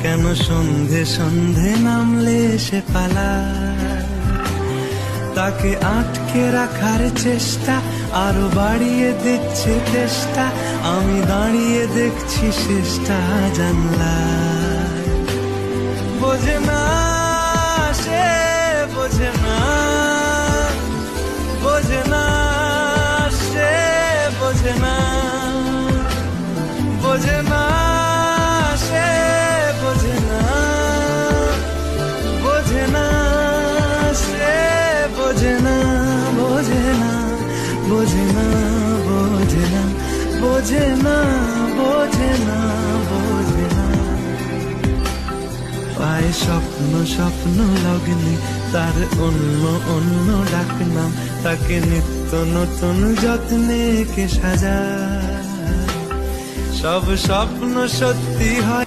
কেন সন্ধে সন্ধে নামলে সে পালায়। তাকে আটকে রাখার চেষ্টা আরো বাড়িয়ে দিচ্ছে চেষ্টা, আমি দাঁড়িয়ে দেখছি শেষটা জানলায়। বোঝে না সে, বোঝে না, বোঝে না সে, বোঝে না, বোঝে না সে, বোঝে না, বোঝে না সে, বোঝে না, বোঝে না, বোঝে না, বোঝে না, বোঝে না, বোঝে না, বোঝে না। পায় স্বপ্ন স্বপ্ন লগ্নে তার অন্য অন্য ডাকনাম, তাকে নিত্য নতুন যত্নে কে সাজায়। সব স্বপ্ন সত্যি হয়